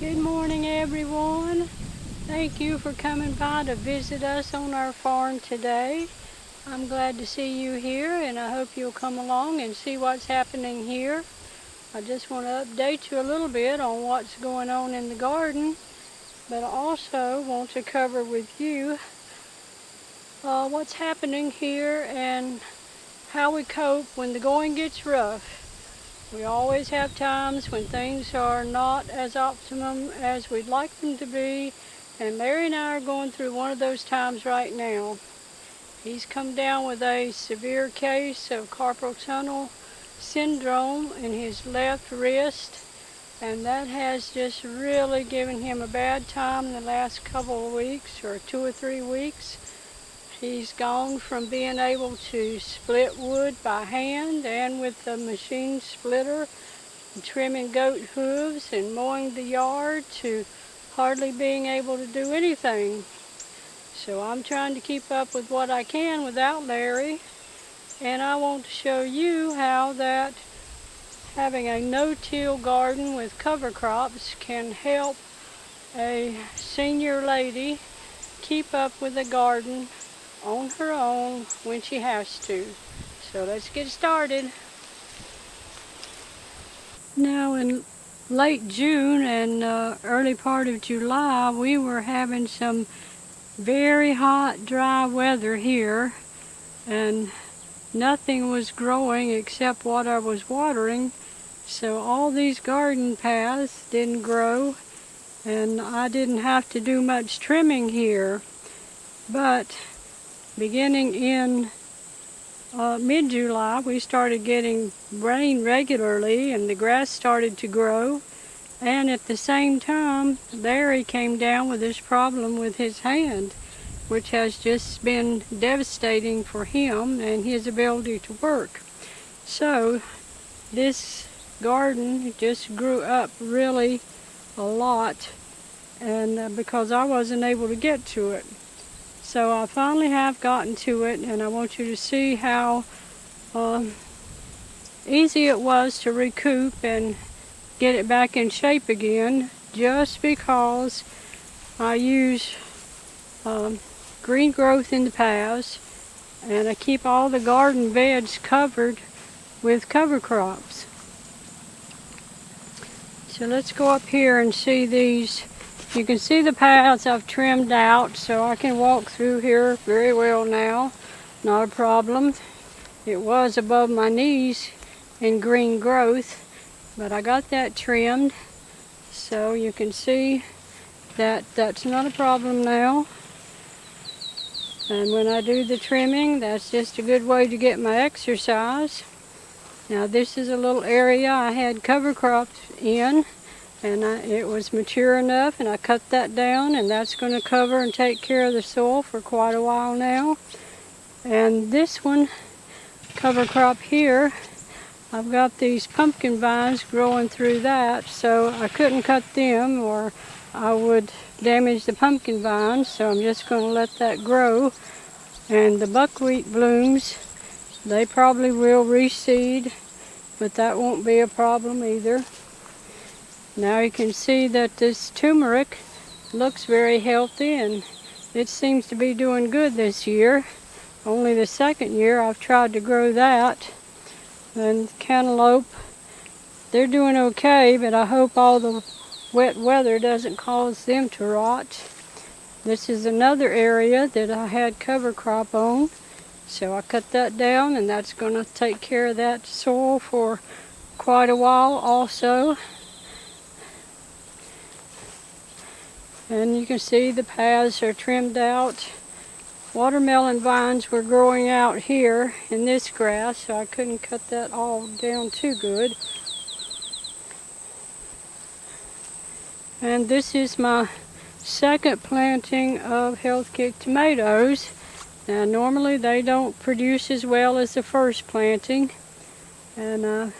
Good morning, everyone. Thank you for coming by to visit us on our farm today. I'm glad to see you here, and I hope you'll come along and see what's happening here. I just want to update you a little bit on what's going on in the garden, but I also want to cover with you what's happening here and how we cope when the going gets rough. We always have times when things are not as optimum as we'd like them to be, and Larry and I are going through one of those times right now. He's come down with a severe case of carpal tunnel syndrome in his left wrist, and that has just really given him a bad time the last couple of weeks, or 2 or 3 weeks. He's gone from being able to split wood by hand and with the machine splitter, trimming goat hooves and mowing the yard, to hardly being able to do anything. So I'm trying to keep up with what I can without Larry, and I want to show you how that having a no-till garden with cover crops can help a senior lady keep up with the garden on her own when she has to. So let's get started. Now in late June and early part of July, we were having some very hot, dry weather here, and nothing was growing except what I was watering. So all these garden paths didn't grow, and I didn't have to do much trimming here. But beginning in mid-July, we started getting rain regularly, and the grass started to grow. And at the same time, Larry came down with this problem with his hand, which has just been devastating for him and his ability to work. So this garden just grew up really a lot, and because I wasn't able to get to it. So I finally have gotten to it, and I want you to see how easy it was to recoup and get it back in shape again, just because I use green growth in the paths, and I keep all the garden beds covered with cover crops. So let's go up here and see these. You can see the paths I've trimmed out, so I can walk through here very well now. Not a problem. It was above my knees in green growth, but I got that trimmed, so you can see that that's not a problem now. And when I do the trimming, that's just a good way to get my exercise. Now this is a little area I had cover crops in, and it was mature enough, and I cut that down, and that's going to cover and take care of the soil for quite a while now. And this one, cover crop here, I've got these pumpkin vines growing through that, so I couldn't cut them or I would damage the pumpkin vines, so I'm just going to let that grow. And the buckwheat blooms, they probably will reseed, but that won't be a problem either. Now you can see that this turmeric looks very healthy, and it seems to be doing good this year. Only the second year I've tried to grow that. And cantaloupe, they're doing okay, but I hope all the wet weather doesn't cause them to rot. This is another area that I had cover crop on, so I cut that down, and that's going to take care of that soil for quite a while also. And you can see the paths are trimmed out. Watermelon vines were growing out here in this grass, so I couldn't cut that all down too good. And this is my second planting of Health Kick tomatoes. Now normally they don't produce as well as the first planting, and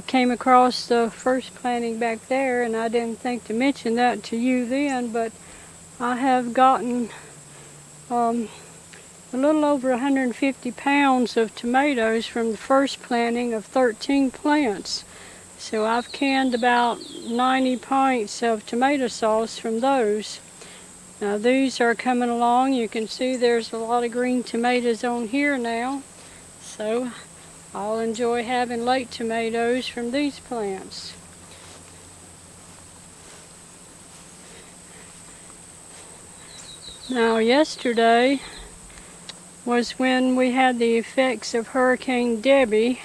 came across the first planting back there, and I didn't think to mention that to you then, but I have gotten a little over 150 pounds of tomatoes from the first planting of 13 plants. So I've canned about 90 pints of tomato sauce from those. Now these are coming along. You can see there's a lot of green tomatoes on here now. So I'll enjoy having late tomatoes from these plants. Now yesterday was when we had the effects of Hurricane Debbie,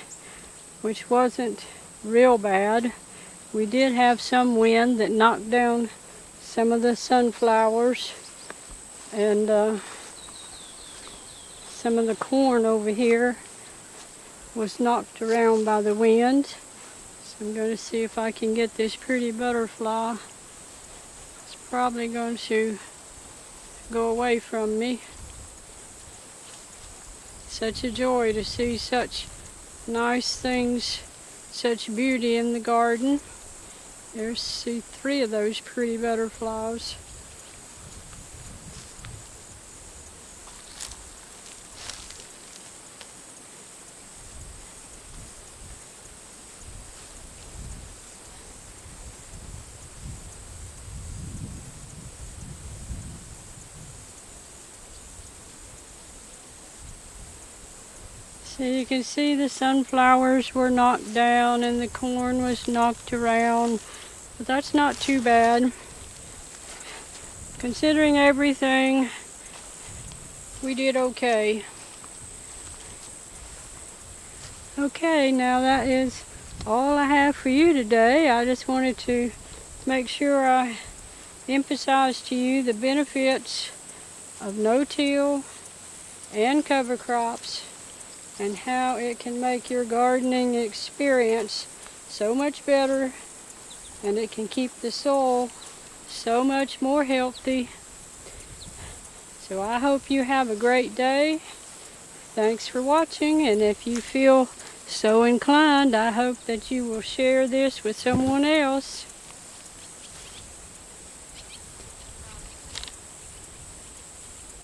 which wasn't real bad. We did have some wind that knocked down some of the sunflowers, and some of the corn over here was knocked around by the wind. So I'm going to see if I can get this pretty butterfly. It's probably going to go away from me. Such a joy to see such nice things, such beauty in the garden. There's 3 of those pretty butterflies. So you can see the sunflowers were knocked down and the corn was knocked around, but that's not too bad. Considering everything, we did okay. Okay, now that is all I have for you today. I just wanted to make sure I emphasize to you the benefits of no-till and cover crops, and how it can make your gardening experience so much better, and it can keep the soil so much more healthy. So I hope you have a great day. Thanks for watching, and if you feel so inclined, I hope that you will share this with someone else.